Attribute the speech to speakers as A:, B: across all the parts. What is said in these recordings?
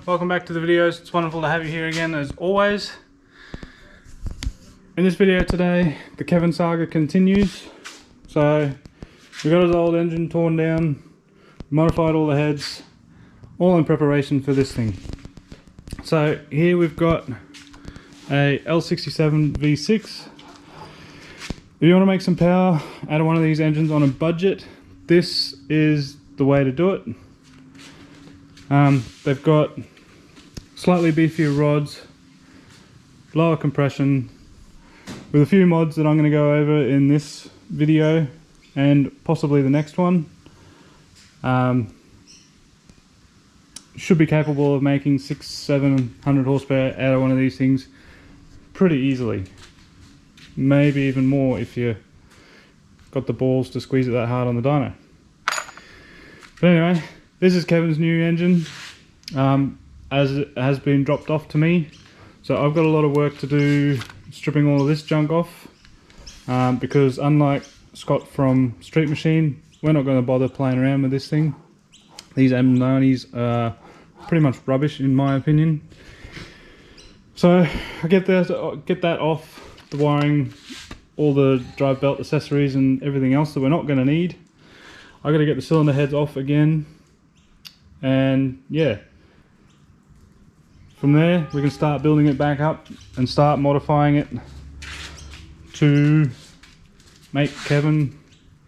A: welcome back to the videos. It's wonderful to have you here again as always. In this video today, the Kevin saga continues. So we got his old engine torn down, modified all the heads, all in preparation for this thing. So here we've got a L67 V6. If you want to make some power out of one of these engines on a budget, this is the way to do it. They've got slightly beefier rods, lower compression, with a few mods that I'm going to go over in this video and possibly the next one. Should be capable of making 600-700 horsepower out of one of these things pretty easily. Maybe even more if you got the balls to squeeze it that hard on the dyno. But anyway, this is Kevin's new engine, as it has been dropped off to me. So I've got a lot of work to do stripping all of this junk off, because unlike Scott from Street Machine, we're not going to bother playing around with this thing. These M90s are pretty much rubbish in my opinion. So I get that off the wiring, all the drive belt accessories and everything else that we're not going to need. I got to get the cylinder heads off again, and yeah, from there we can start building it back up and start modifying it to make Kevin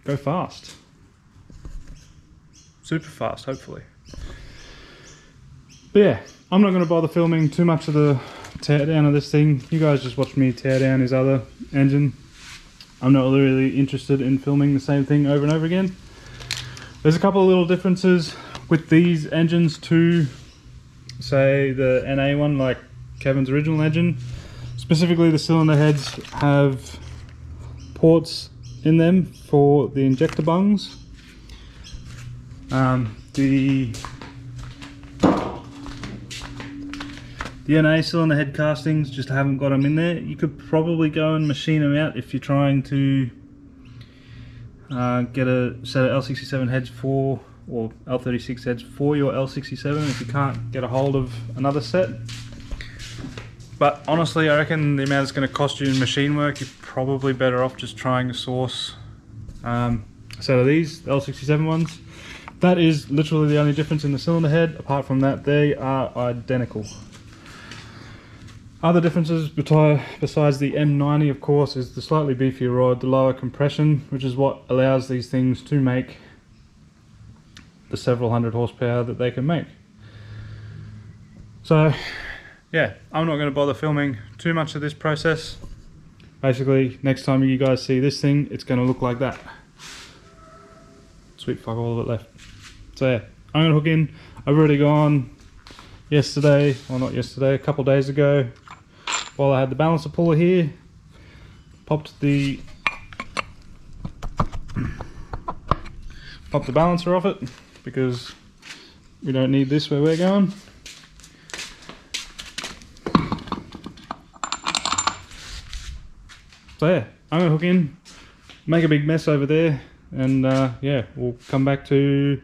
A: go fast, super fast hopefully. But yeah, I'm not going to bother filming too much of the tear down of this thing. You guys just watch me tear down his other engine. I'm not really interested in filming the same thing over and over again. There's a couple of little differences with these engines to, say, the NA one, like Kevin's original engine. Specifically, the cylinder heads have ports in them for the injector bungs. The NA cylinder head castings just haven't got them in there. You could probably go and machine them out if you're trying to get a set of L67 heads for, or L36 heads for your L67 if you can't get a hold of another set. But honestly, I reckon the amount it's going to cost you in machine work, you're probably better off just trying to source a set of these, the L67 ones. That is literally the only difference in the cylinder head. Apart from that, they are identical. Other differences besides the M90, of course, is the slightly beefier rod, the lower compression, which is what allows these things to make the several hundred horsepower that they can make. So yeah, I'm not going to bother filming too much of this process. Basically, next time you guys see this thing, it's going to look like that. Sweet fuck all of it left. So yeah, I'm going to hook in. I've already gone yesterday, well not yesterday, a couple days ago, while I had the balancer puller here, popped the balancer off it because we don't need this where we're going. So yeah, I'm gonna hook in, make a big mess over there, and yeah, we'll come back to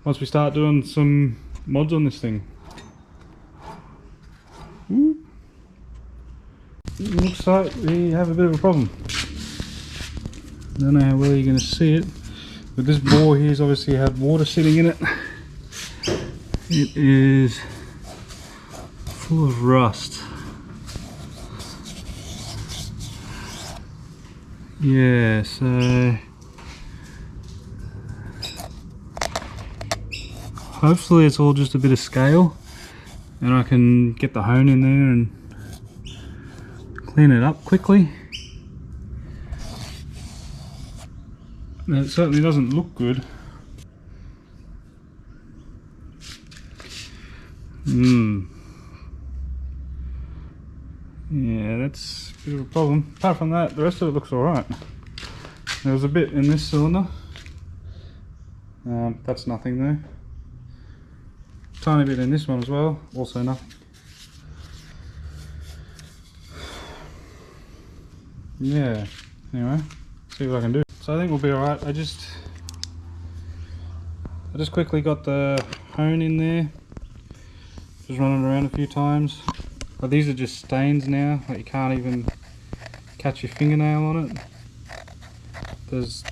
A: once we start doing some mods on this thing. Ooh. Looks like we have a bit of a problem. I don't know how well you're going to see it, but this bore here has obviously had water sitting in it. It is full of rust. Yeah, so hopefully it's all just a bit of scale and I can get the hone in there and clean it up quickly. It certainly doesn't look good. Yeah, that's a bit of a problem. Apart from that, the rest of it looks alright. There was a bit in this cylinder. That's nothing there. Tiny bit in this one as well, also nothing. Yeah, anyway, see what I can do. So I think we'll be alright. I just quickly got the hone in there, Just run it around a few times. But these are just stains now, like you can't even catch your fingernail on it. There's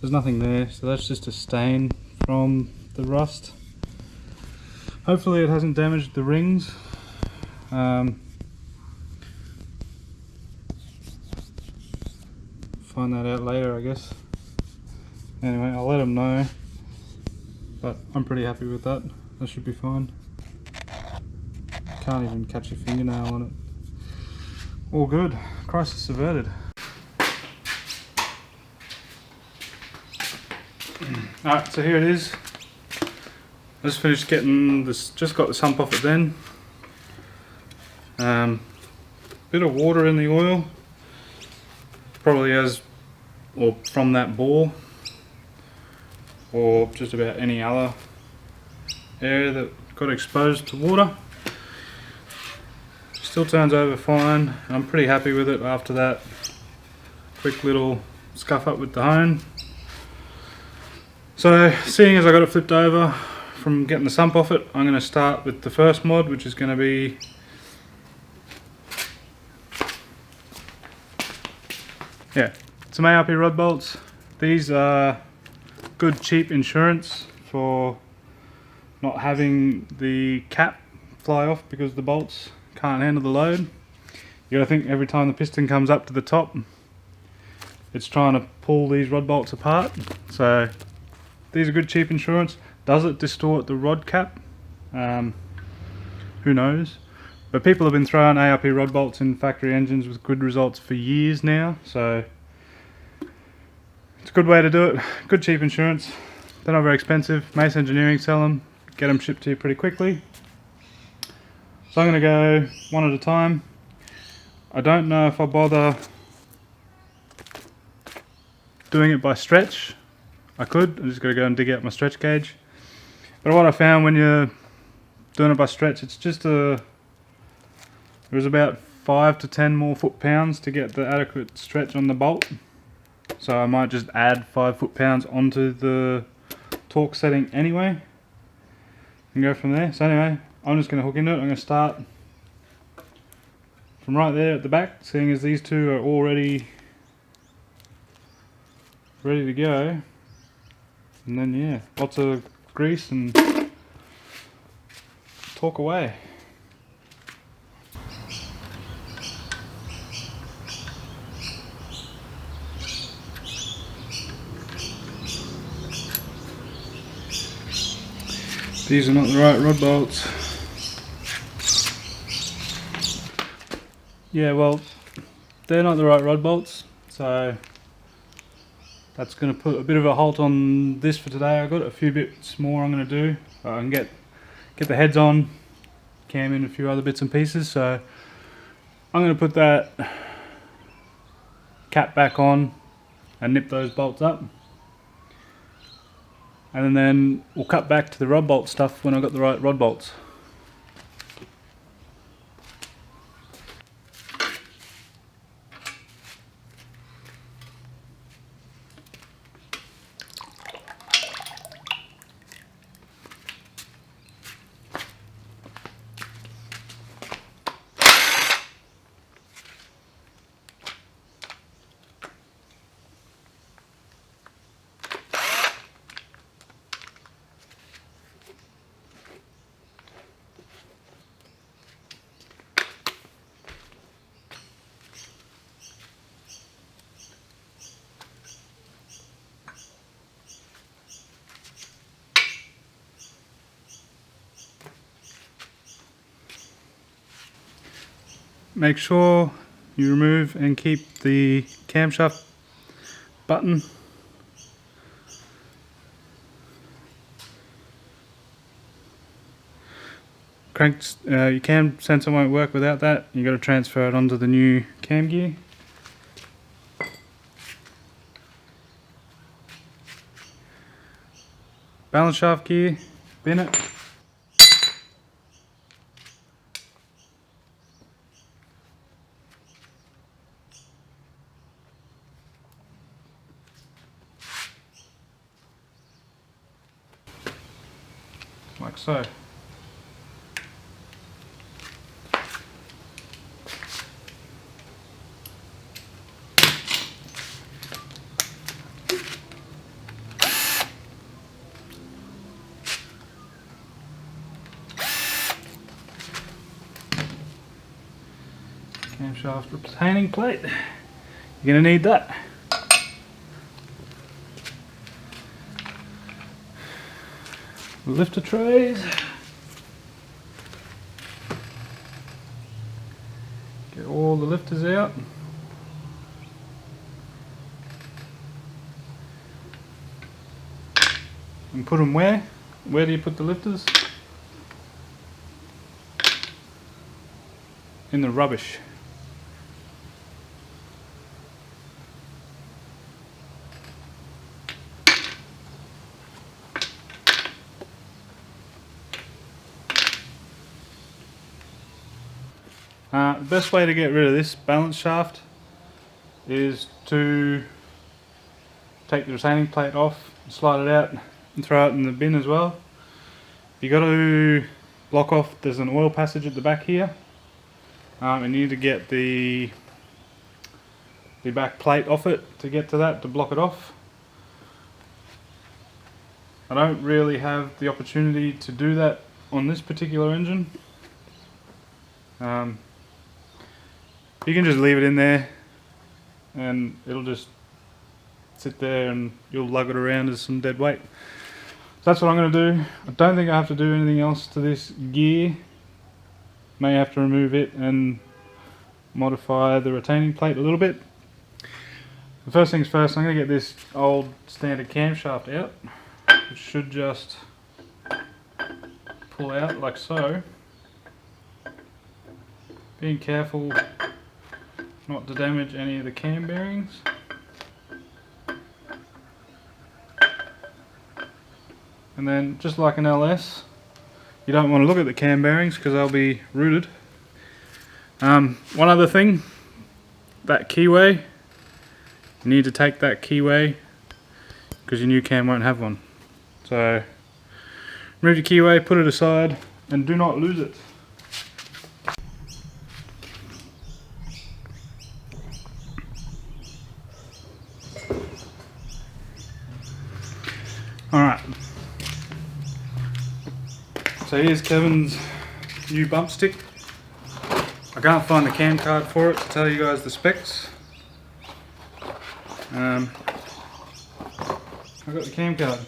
A: nothing there, so that's just a stain from the rust. Hopefully it hasn't damaged the rings. Find that out later, I guess. Anyway, I'll let them know, but I'm pretty happy with that. That should be fine. Can't even catch your fingernail on it. All good. Crisis averted. Alright, so here it is. I just finished getting this, just got the sump off it then. Bit of water in the oil. Probably as, or from that bore, or just about any other area that got exposed to water. Still turns over fine, and I'm pretty happy with it after that quick little scuff up with the hone. So seeing as I got it flipped over from getting the sump off it, I'm going to start with the first mod, which is going to be some Arp Rod Bolts. These are good cheap insurance for not having the cap fly off because the bolts can't handle the load. You gotta think every time the piston comes up to the top, it's trying to pull these rod bolts apart. So these are good cheap insurance. Does it distort the rod cap? Who knows? But people have been throwing Arp rod bolts in factory engines with good results for years now, so it's a good way to do it. Good cheap insurance. They're not very expensive. Mace Engineering sell them, get them shipped to you pretty quickly. So I'm going to go one at a time. I don't know if I bother doing it by stretch. I could. I'm just going to go and dig out my stretch gauge. But what I found when you're doing it by stretch, it's just there was about 5 to 10 more foot-pounds to get the adequate stretch on the bolt. So I might just add 5 foot-pounds onto the torque setting anyway and go from there. So anyway, I'm just going to hook into it. I'm going to start from right there at the back, seeing as these two are already ready to go. And then yeah, lots of grease and torque away. These are not the right rod bolts. Yeah, well, they're not the right rod bolts, so that's going to put a bit of a halt on this for today. I've got a few bits more I'm going to do. I can get the heads on, cam in a few other bits and pieces, so I'm going to put that cap back on and nip those bolts up. And then we'll cut back to the rod bolt stuff when I've got the right rod bolts. Make sure you remove and keep the camshaft button. Your cam sensor won't work without that. You got to transfer it onto the new cam gear. Balance shaft gear, bin it. Like so. camshaft retaining plate. You're going to need that. Lifter trays. Get all the lifters out. And put them where? Where do you put the lifters? In the rubbish. The best way to get rid of this balance shaft is to take the retaining plate off, slide it out and throw it in the bin as well. You got to block off, there's an oil passage at the back here, and you need to get the back plate off it to get to that, to block it off. I don't really have the opportunity to do that on this particular engine. You can just leave it in there and it'll just sit there and you'll lug it around as some dead weight. So that's what I'm going to do. I don't think I have to do anything else to this gear. May have to remove it and modify the retaining plate a little bit. The first things first, I'm going to get this old standard camshaft out. It should just pull out like so. Being careful not to damage any of the cam bearings. And then, just like an LS, you don't want to look at the cam bearings because they'll be rooted. One other thing, that keyway, you need to take that keyway because your new cam won't have one. So remove your keyway, put it aside, and do not lose it. Alright, so here's Kevin's new bump stick. I can't find the cam card for it to tell you guys the specs. I got the cam card.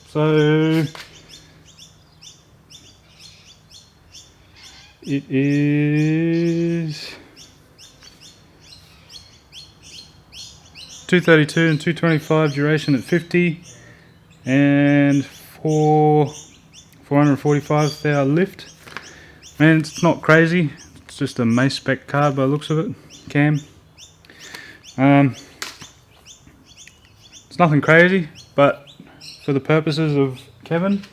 A: So it is 232 and 225 duration at 50 and 445 hour lift. And it's not crazy, it's just a mace spec card by the looks of it, cam. It's nothing crazy, but for the purposes of Kevin,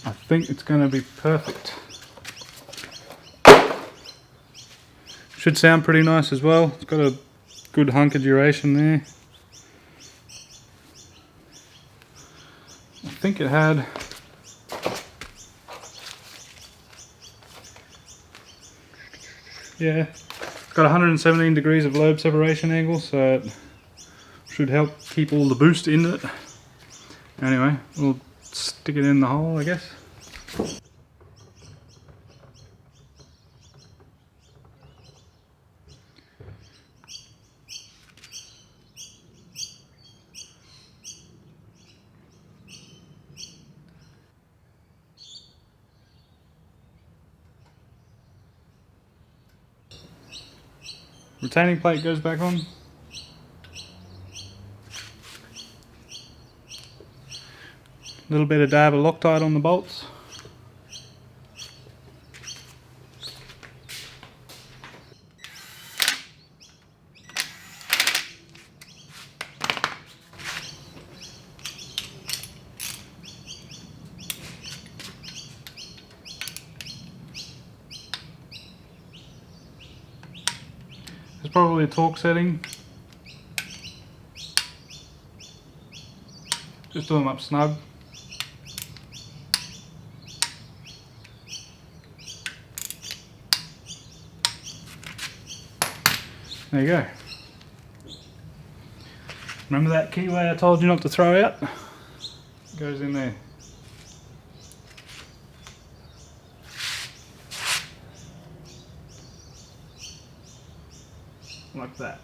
A: I think it's going to be perfect. Should sound pretty nice as well. It's got a good hunk of duration there. I think it had it's got 117 degrees of lobe separation angle, so it should help keep all the boost in it. Anyway, we'll stick it in the hole, I guess. Retaining plate goes back on. Little bit of dab of Loctite on the bolts. There's probably a torque setting. Just do them up snug. There you go. Remember that keyway I told you not to throw out? It goes in there. like that.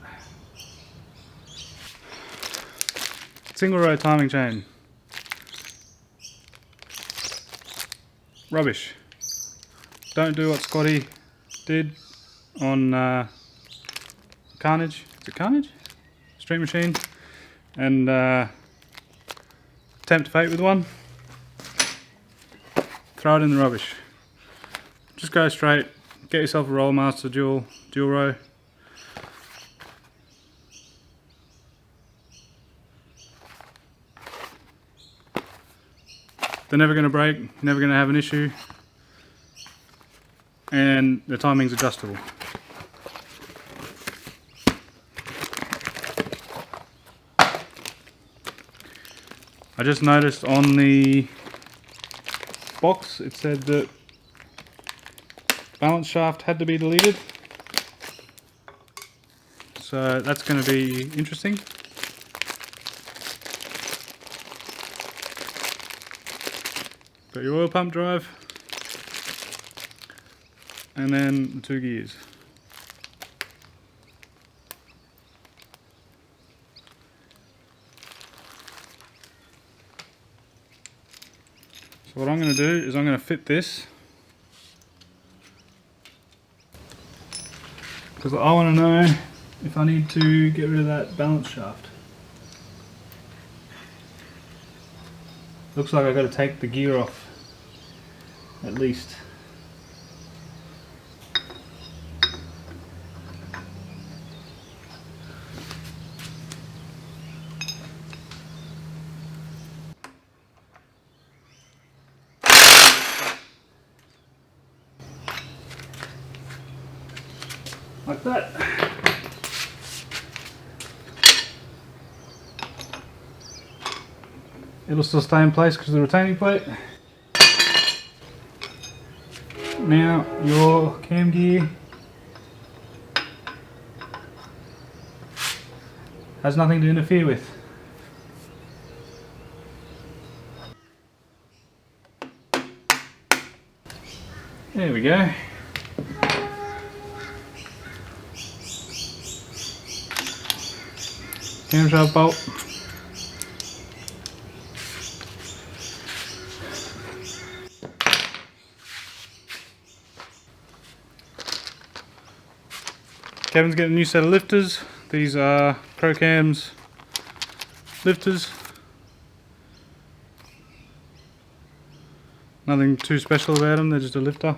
A: Single row timing chain. Rubbish. Don't do what Scotty did on Carnage. Is it Carnage? Street Machine. And tempt fate with one. Throw it in the rubbish. Just go straight. Get yourself a Rollmaster dual row. They're never going to break, never going to have an issue, and the timing's adjustable. I just noticed on the box it said that balance shaft had to be deleted, so that's going to be interesting. Got your oil pump drive, and then the 2 gears. So what I'm going to do is I'm going to fit this, because I want to know if I need to get rid of that balance shaft. Looks like I've got to take the gear off, at least. Like that. It'll still stay in place because of the retaining plate. Now your cam gear has nothing to interfere with. There we go. Camshaft bolt. Kevin's getting a new set of lifters. These are ProCam's lifters. Nothing too special about them, they're just a lifter.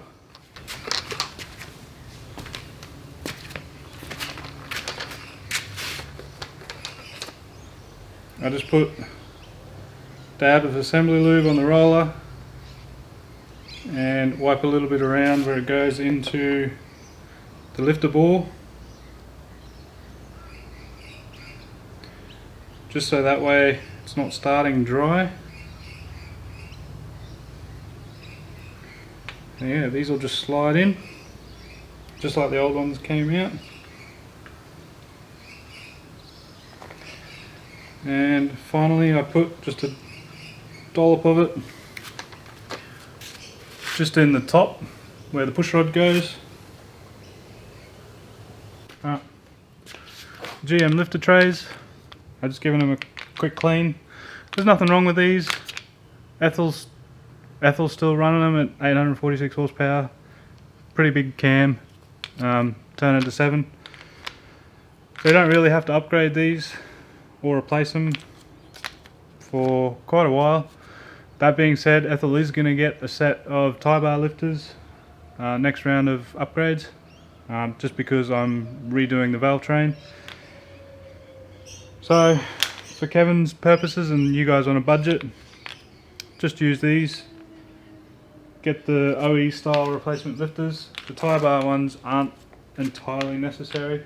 A: I just put a dab of assembly lube on the roller and wipe a little bit around where it goes into the lifter bore, just so that way it's not starting dry. And yeah, these will just slide in just like the old ones came out. And finally I put just a dollop of it just in the top where the push rod goes. GM lifter trays, I've just given them a quick clean. There's nothing wrong with these. Ethel's still running them at 846 horsepower. Pretty big cam, turn it to 7. So you don't really have to upgrade these or replace them for quite a while. That being said, Ethel is going to get a set of tie bar lifters next round of upgrades, just because I'm redoing the valve train. So for Kevin's purposes and you guys on a budget, just use these. Get the OE style replacement lifters. The tie bar ones aren't entirely necessary,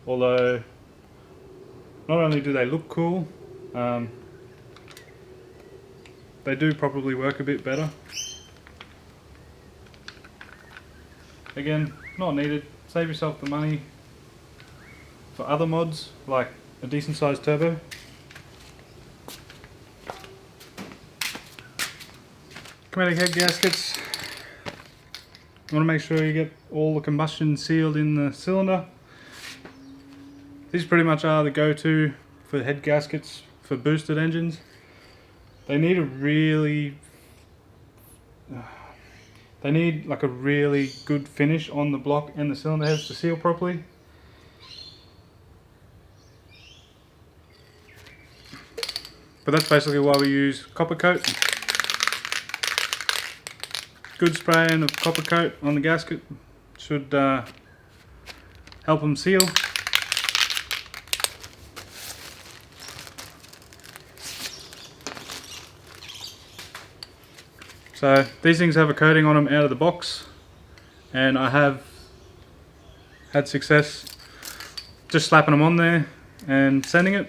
A: although not only do they look cool, they do probably work a bit better. Again, not needed. Save yourself the money for other mods like a decent sized turbo. Chromatic head gaskets. You want to make sure you get all the combustion sealed in the cylinder. These pretty much are the go-to for head gaskets for boosted engines. They need a really, they need like a really good finish on the block and the cylinder heads to seal properly. But that's basically why we use copper coat. Good spraying of copper coat on the gasket should help them seal. So these things have a coating on them out of the box, and I have had success just slapping them on there and sanding it.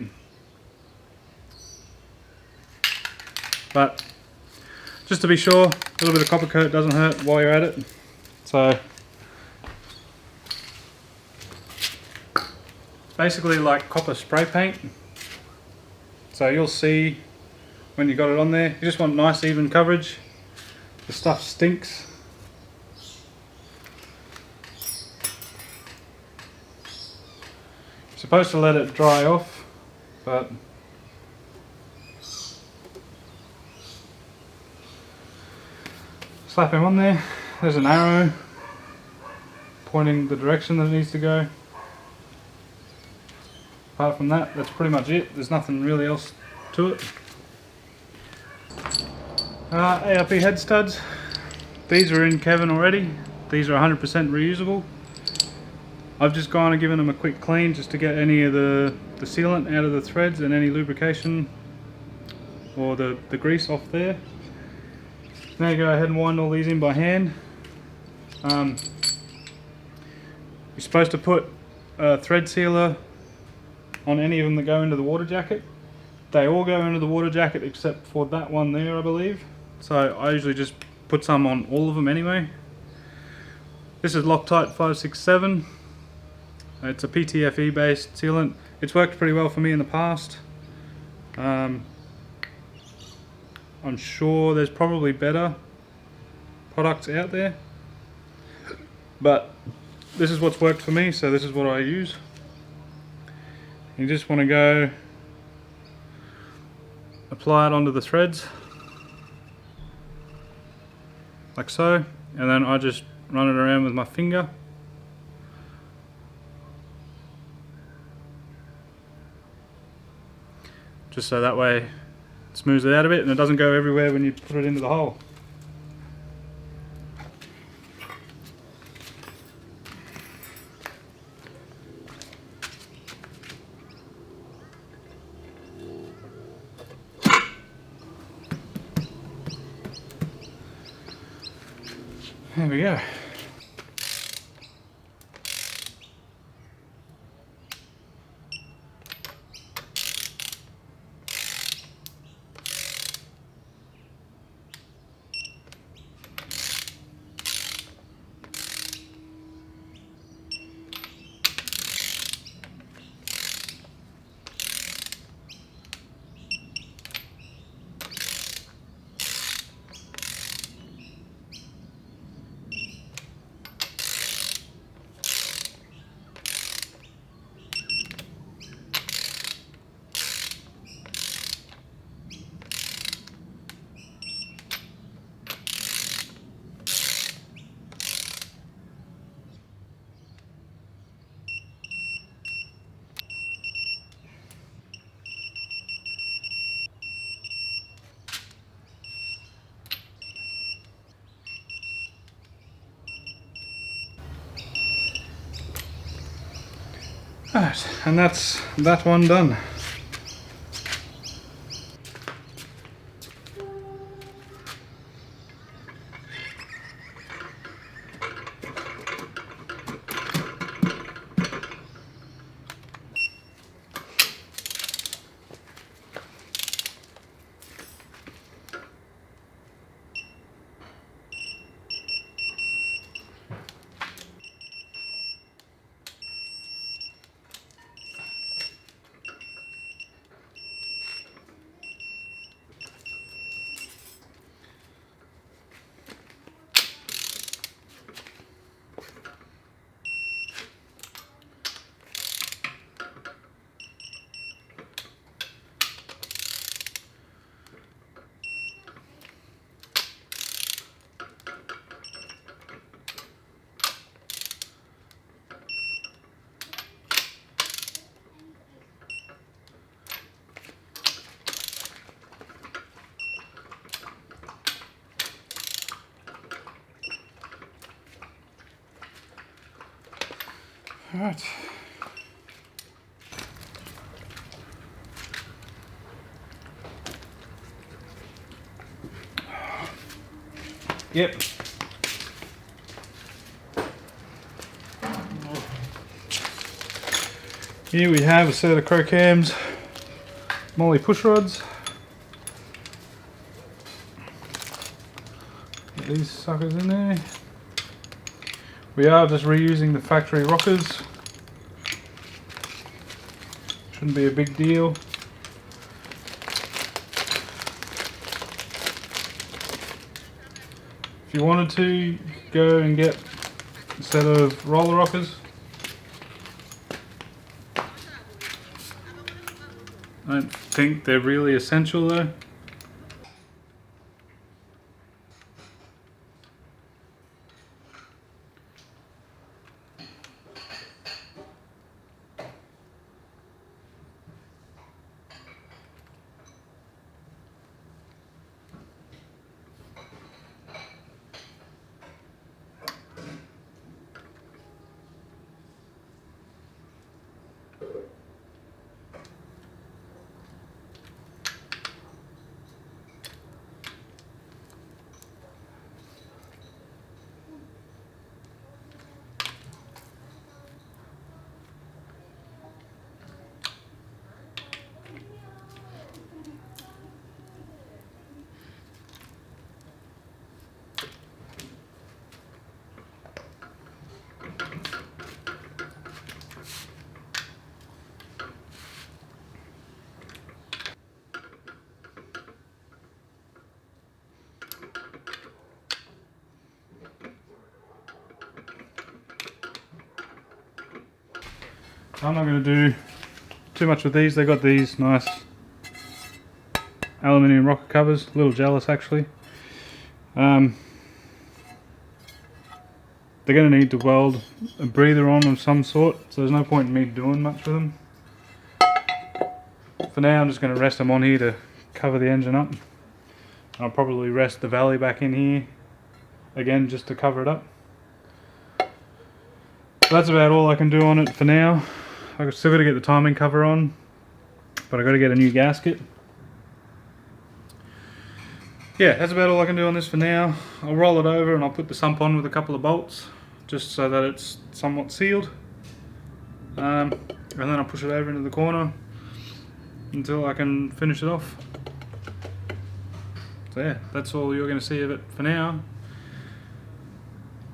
A: But just to be sure, a little bit of copper coat doesn't hurt while you're at it. So it's basically like copper spray paint. So you'll see when you got it on there, you just want nice even coverage. The stuff stinks. You're supposed to let it dry off, but slap him on there. There's an arrow pointing the direction that it needs to go. Apart from that, that's pretty much it. There's nothing really else to it. Arp Head Studs. These are in Kevin already. These are 100% reusable. I've just gone and given them a quick clean just to get any of the sealant out of the threads and any lubrication or the grease off there. Now you go ahead and wind all these in by hand. You're supposed to put a thread sealer on any of them that go into the water jacket. They all go into the water jacket except for that one there, I believe. So I usually just put some on all of them anyway. This is Loctite 567. It's a Pt3 based sealant. It's worked pretty well for me in the past. I'm sure there's probably better products out there, but this is what's worked for me, so this is what I use. You just want to go apply it onto the threads like so, and then I just run it around with my finger. Just so that way it smooths it out a bit and it doesn't go everywhere when you put it into the hole. There we go. Right, and that's that one done. Alright. Yep. Here we have a set of Crocam's molly push rods. Get these suckers in there. We are just reusing the factory rockers. Shouldn't be a big deal. If you wanted to, you could go and get a set of roller rockers. I don't think they're really essential though. I'm not going to do too much with these. They've got these nice aluminium rocker covers. A little jealous actually. They're going to need to weld a breather on of some sort, so there's no point in me doing much with them. For now I'm just going to rest them on here to cover the engine up. I'll probably rest the valley back in here again just to cover it up. So that's about all I can do on it for now. I've still got to get the timing cover on, but I've got to get a new gasket. Yeah, that's about all I can do on this for now. I'll roll it over and I'll put the sump on with a couple of bolts, just so that it's somewhat sealed. And then I'll push it over into the corner until I can finish it off. So yeah, that's all you're going to see of it for now.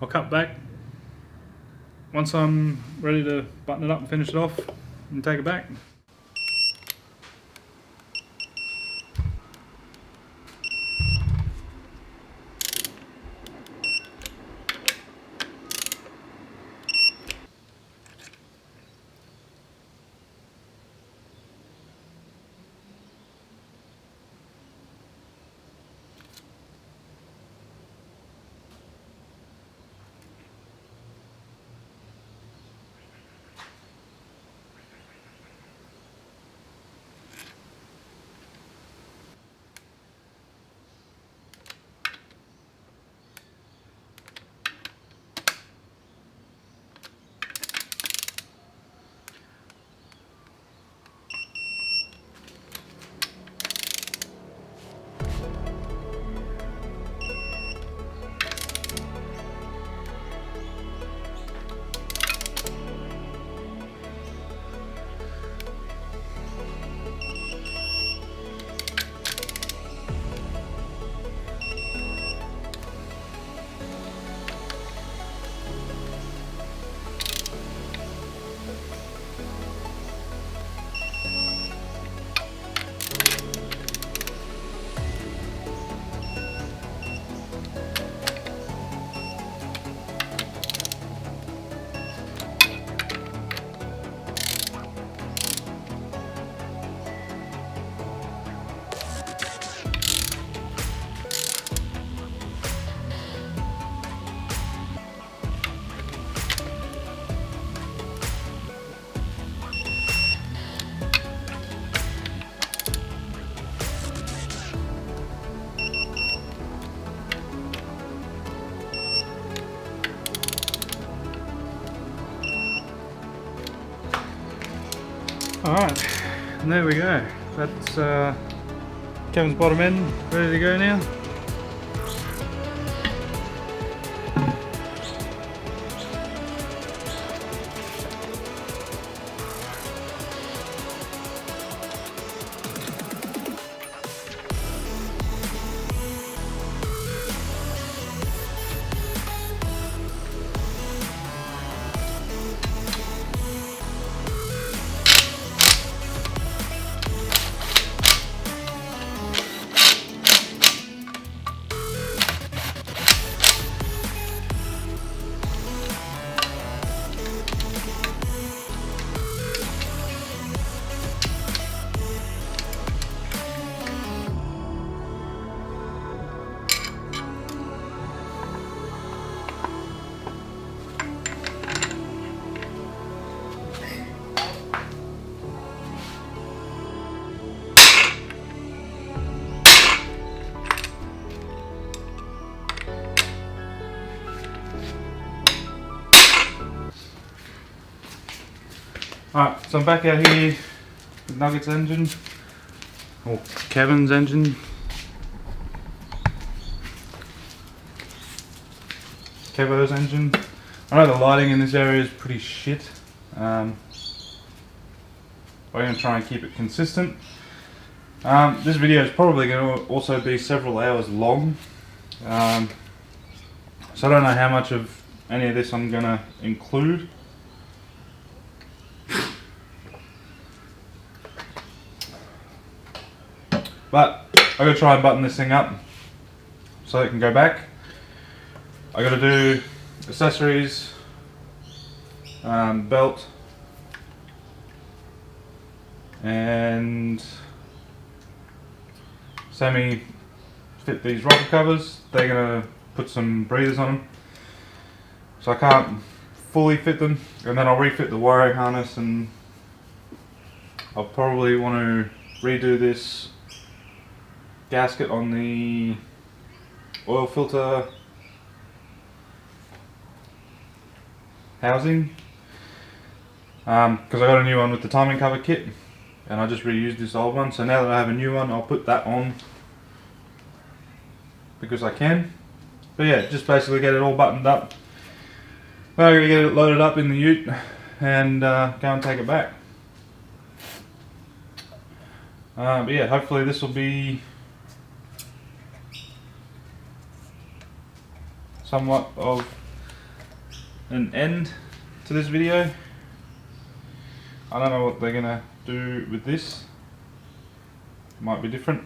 A: I'll cut back once I'm ready to button it up and finish it off and take it back. Alright, and there we go. That's Kevin's bottom end ready to go now. Alright, so I'm back out here with Nugget's engine, or Kevin's engine. Kevo's engine. I know the lighting in this area is pretty shit. We're going to try and keep it consistent. This video is probably going to also be several hours long. So I don't know how much of any of this I'm going to include. But I gotta try and button this thing up so it can go back. I gotta do accessories, belt, and Sammy fit these rocker covers. They're gonna put some breathers on them, so I can't fully fit them, and then I'll refit the wiring harness, and I'll probably want to redo this gasket on the oil filter housing, because I got a new one with the timing cover kit and I just reused this old one, so now that I have a new one I'll put that on because I can. But yeah, just basically get it all buttoned up. Then I'm going to get it loaded up in the ute and go and take it back. But yeah, hopefully this will be somewhat of an end to this video. I don't know what they're gonna do with this. Might be different.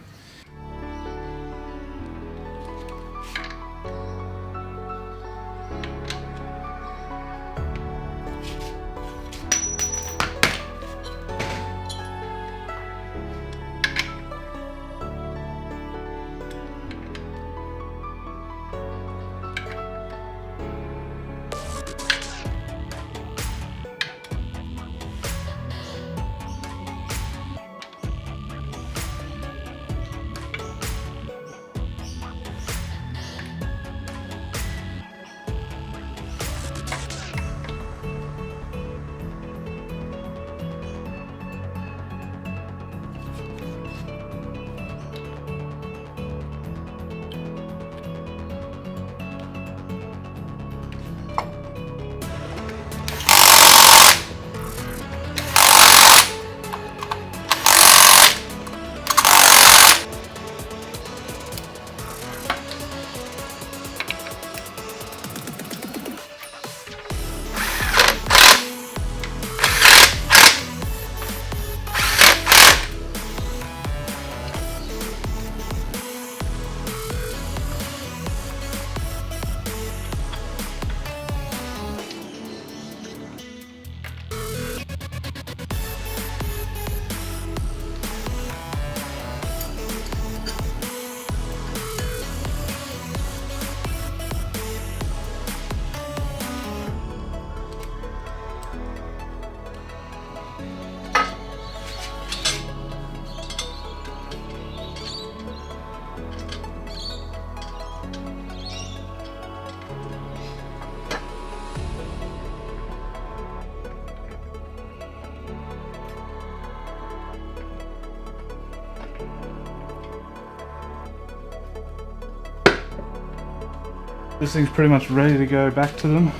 A: This thing's pretty much ready to go back to them.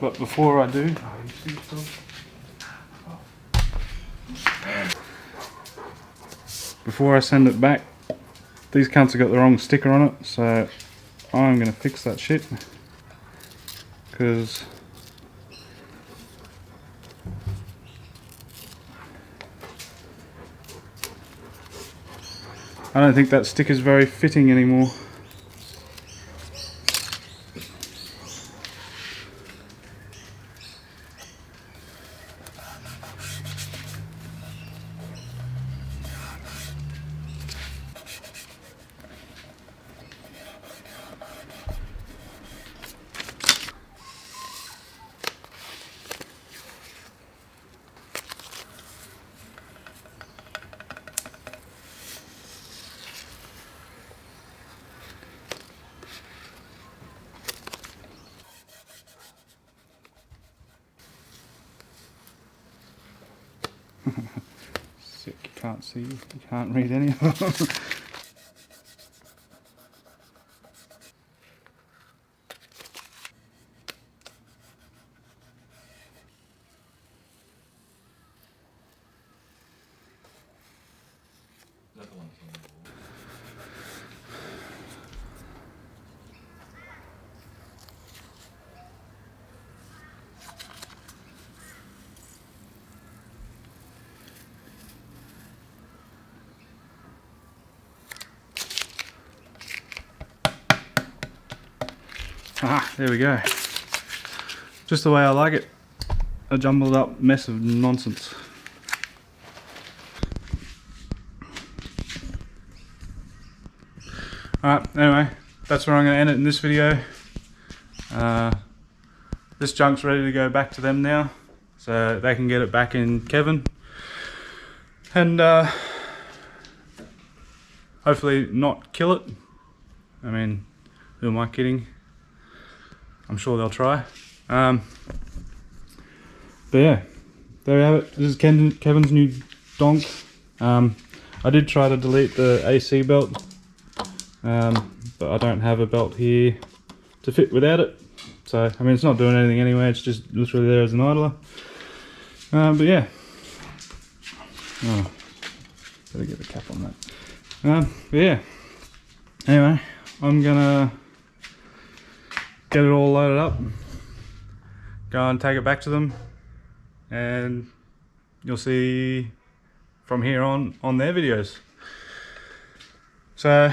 A: But before I do, before I send it back, these cunts have got the wrong sticker on it, so I'm gonna fix that shit. Because I don't think that sticker's very fitting anymore. Sick, you can't see, you can't read any of them. Ah, there we go. Just the way I like it. A jumbled up mess of nonsense. Alright, anyway, that's where I'm going to end it in this video. This junk's ready to go back to them now, so they can get it back in Kevin. And hopefully not kill it. I mean, who am I kidding? I'm sure they'll try. But yeah, there we have it. This is Kevin's new donk. I did try to delete the AC belt, but I don't have a belt here to fit without it. So, I mean, it's not doing anything anyway, it's just literally there as an idler. But yeah. Oh, better get the cap on that. But yeah. Anyway, I'm gonna get it all loaded up, go and take it back to them, and you'll see from here on their videos. So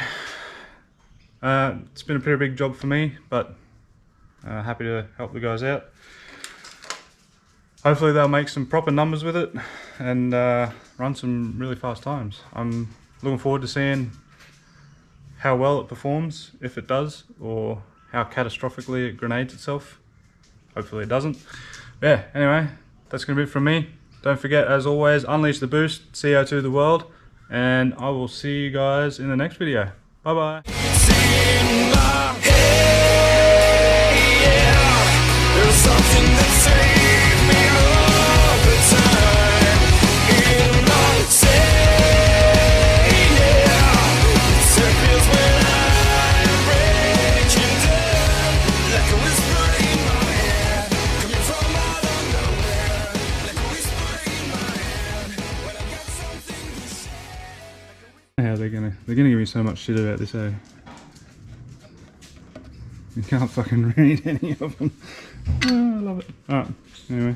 A: it's been a pretty big job for me, but happy to help the guys out. Hopefully they'll make some proper numbers with it and run some really fast times. I'm looking forward to seeing how well it performs, if it does, or how catastrophically it grenades itself. Hopefully it doesn't. Yeah, anyway, that's going to be it from me. Don't forget, as always, unleash the boost, CO2 the world, and I will see you guys in the next video. Bye bye. How they're gonna give me so much shit about this, eh? You can't fucking read any of them. Oh, I love it. Alright, anyway.